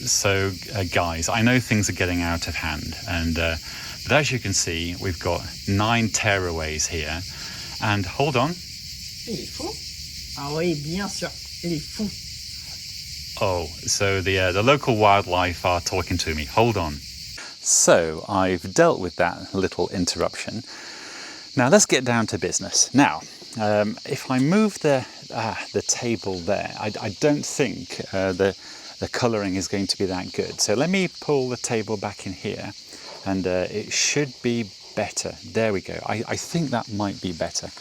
So guys, I know things are getting out of hand, and but as you can see, we've got 9 tearaways here. And hold on. Il est fou. Ah oui, bien sûr. Il est fou. Oh, so the local wildlife are talking to me. Hold on. So I've dealt with that little interruption. Now let's get down to business. Now, if I move the table there, I don't think the colouring is going to be that good. So let me pull the table back in here, and it should be better. There we go. I think that might be better.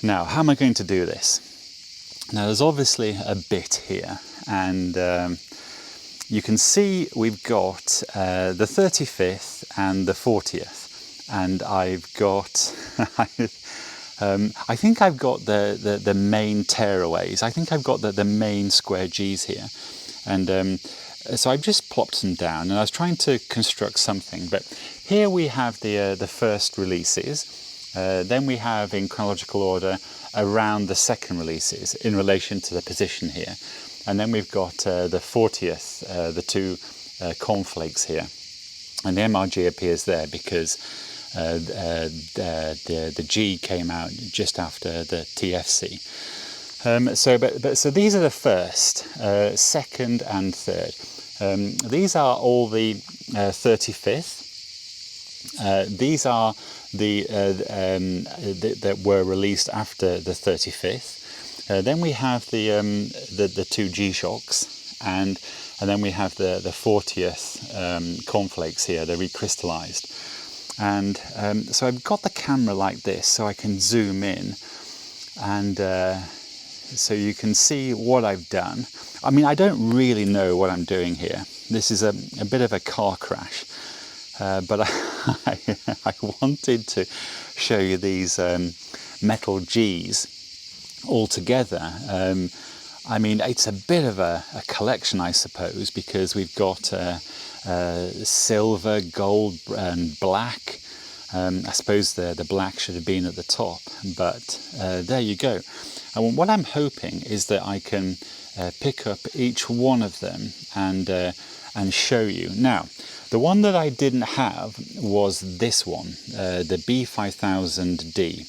Now, how am I going to do this? Now, there's obviously a bit here, and you can see we've got the 35th and the 40th, and I've got I think I've got the main tearaways. I think I've got the main square G's here, and so I've just plopped them down, and I was trying to construct something. But here we have the first releases, then we have in chronological order around the second releases in relation to the position here, and then we've got the 40th, the 2 cornflakes here, and the MRG appears there because the G came out just after the TFC. So these are the first, second and third. These are all the 35th. These are that were released after the 35th. Then we have the 2 G-Shocks, and then we have the 40th cornflakes here, they're recrystallized. And so I've got the camera like this so I can zoom in, and so you can see what I've done. I mean, I don't really know what I'm doing here. This is a bit of a car crash, but I wanted to show you these metal G's all together. I mean, it's a bit of a collection, I suppose, because we've got silver, gold and black. I suppose the black should have been at the top, but there you go. And what I'm hoping is that I can pick up each one of them and show you. Now, the one that I didn't have was this one, the B5000D.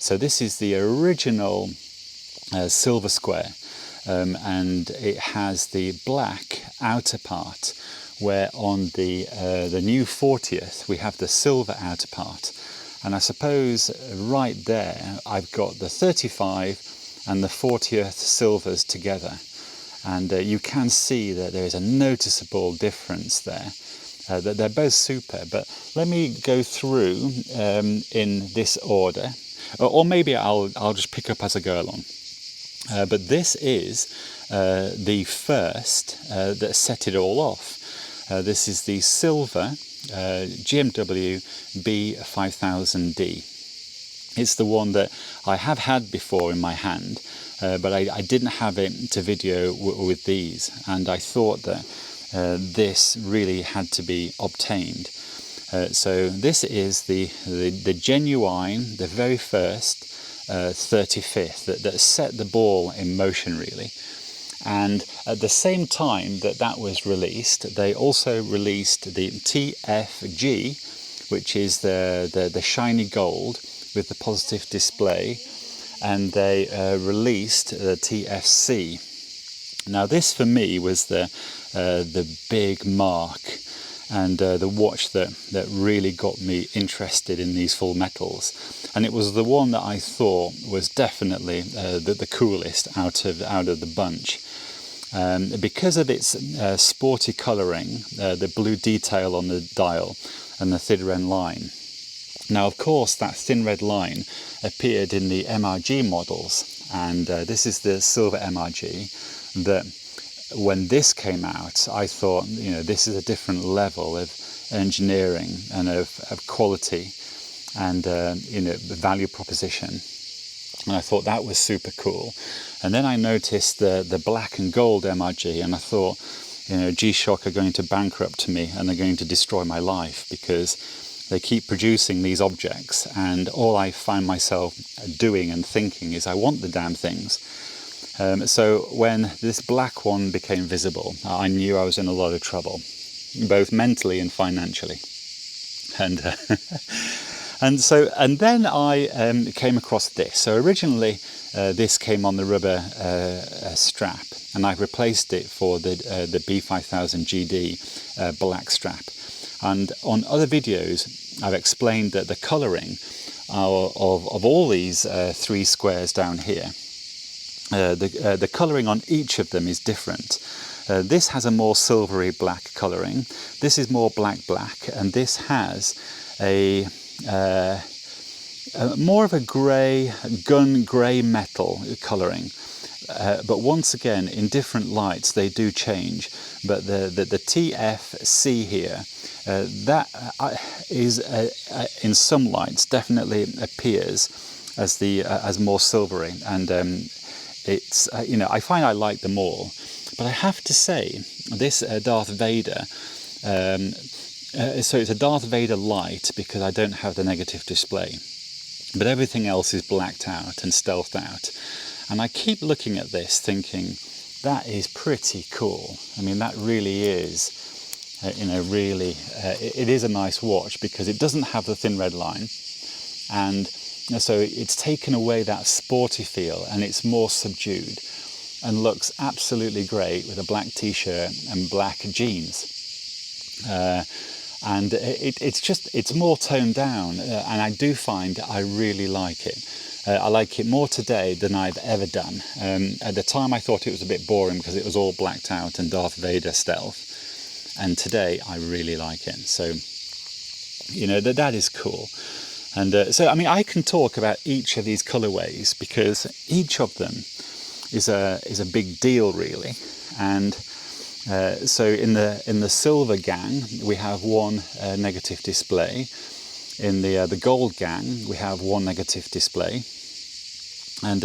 So this is the original silver square, and it has the black outer part, where on the new 40th we have the silver outer part. And I suppose right there I've got the 35 and the 40th silvers together, and you can see that there is a noticeable difference there. That they're both super, but let me go through in this order, or maybe I'll just pick up as I go along. But this is the first that set it all off. This is the silver GMW-B5000D. It's the one that I have had before in my hand, but I didn't have it to video with these, and I thought that this really had to be obtained. So this is the genuine, the very first 35th that set the ball in motion, really. And at the same time that was released, they also released the TFG, which is the shiny gold with the positive display, and they released the TFC. Now this for me was the big mark, and the watch that really got me interested in these full metals, and it was the one that I thought was definitely the coolest out of the bunch, because of its sporty colouring, the blue detail on the dial, and the thin red line. Now, of course, that thin red line appeared in the MRG models, and this is the silver MRG that, when this came out, I thought, you know, this is a different level of engineering and of quality and you know, value proposition. And I thought that was super cool. And then I noticed the black and gold MRG, and I thought, you know, G-Shock are going to bankrupt me and they're going to destroy my life, because they keep producing these objects, and all I find myself doing and thinking is I want the damn things. So when this black one became visible, I knew I was in a lot of trouble, both mentally and financially. And and then I came across this. So originally this came on the rubber strap, and I replaced it for the B5000 GD black strap. And on other videos, I've explained that the colouring of all these three squares down here, the colouring on each of them is different. This has a more silvery black colouring, this is more black, and this has a more of a grey, gun grey metal colouring. But once again, in different lights they do change. But the TFC here, that is in some lights definitely appears as more silvery, and it's I find I like them all. But I have to say, this Darth Vader, so it's a Darth Vader light because I don't have the negative display, but everything else is blacked out and stealthed out. And I keep looking at this thinking, that is pretty cool. I mean, that really is, really, it is a nice watch because it doesn't have the thin red line. And so it's taken away that sporty feel and it's more subdued and looks absolutely great with a black t-shirt and black jeans. And it's more toned down, and I do find I really like it. I like it more today than I've ever done. At the time I thought it was a bit boring because it was all blacked out and Darth Vader stealth, and today I really like it. So that is cool. And so I mean, I can talk about each of these colorways because each of them is a big deal really. And so in the silver gang we have one negative display. In the gold gang we have one negative display, and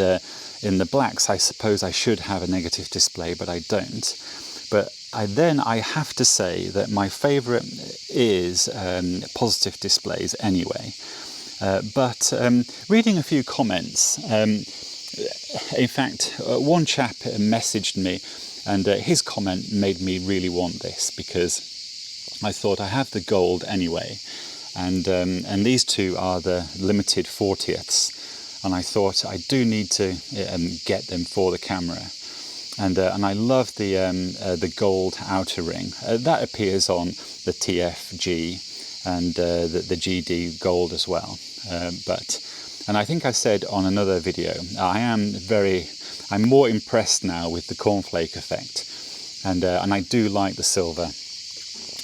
in the blacks I suppose I should have a negative display, but I don't. But I have to say that my favourite is positive displays anyway. But reading a few comments, in fact one chap messaged me, and his comment made me really want this because I thought I have the gold anyway. And these two are the limited 40ths, and I thought I do need to get them for the camera. And I love the gold outer ring that appears on the TFG and the GD gold as well. And I think I said on another video, I'm more impressed now with the cornflake effect, and I do like the silver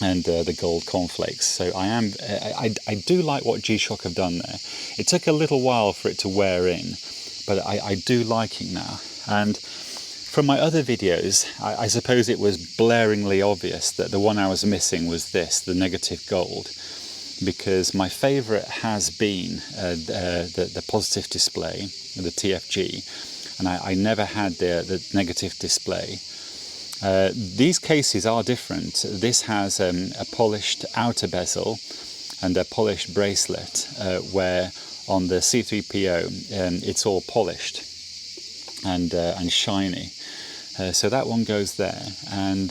and the gold cornflakes. So I do like what G-Shock have done there. It took a little while for it to wear in, but I do like it now. And from my other videos, I suppose it was blaringly obvious that the one I was missing was this, the negative gold, because my favourite has been the positive display, the TFG, and I never had the negative display. These cases are different. This has a polished outer bezel and a polished bracelet, where on the C3PO it's all polished and shiny. So that one goes there. And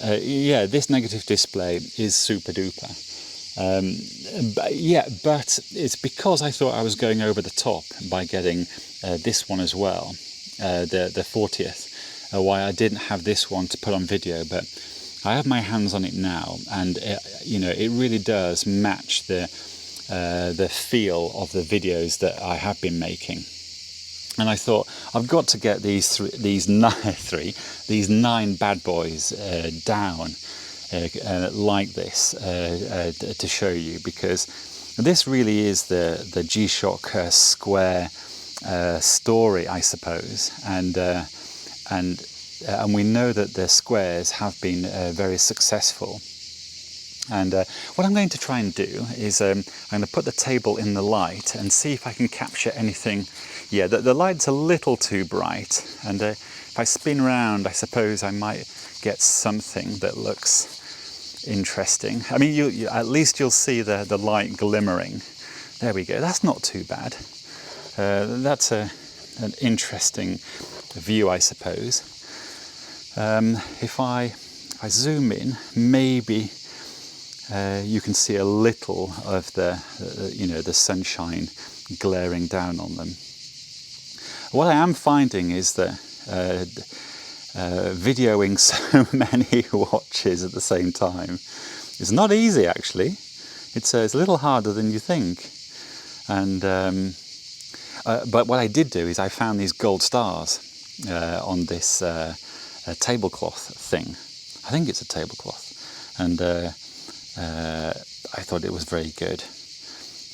yeah, this negative display is super duper. But it's because I thought I was going over the top by getting this one as well, the 40th. Why I didn't have this one to put on video, but I have my hands on it now, and it really does match the feel of the videos that I have been making. And I thought I've got to get these nine bad boys down like this to show you, because this really is the G-Shock square story, I suppose, and we know that the squares have been very successful. And what I'm going to try and do is I'm going to put the table in the light and see if I can capture anything. Yeah, the light's a little too bright, and if I spin around, I suppose I might get something that looks interesting. I mean, at least you'll see the light glimmering. There we go. That's not too bad. That's an interesting view, I suppose. If I zoom in, maybe you can see a little of the the sunshine glaring down on them. What I am finding is that videoing so many watches at the same time is not easy, actually. It's a little harder than you think. And but what I did do is I found these gold stars on this tablecloth thing. I think it's a tablecloth, and I thought it was very good.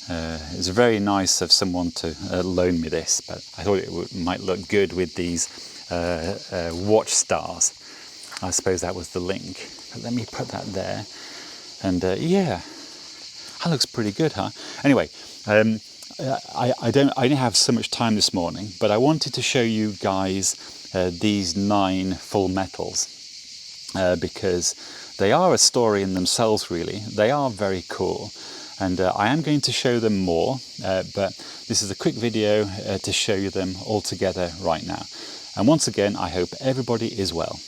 It was very nice of someone to loan me this, but I thought it might look good with these watch stars. I suppose that was the link. But let me put that there. And yeah, that looks pretty good, huh? Anyway, I didn't have so much time this morning, but I wanted to show you guys these 9 full metals because they are a story in themselves, really. They are very cool. And I am going to show them more, but this is a quick video to show you them all together right now. And once again, I hope everybody is well.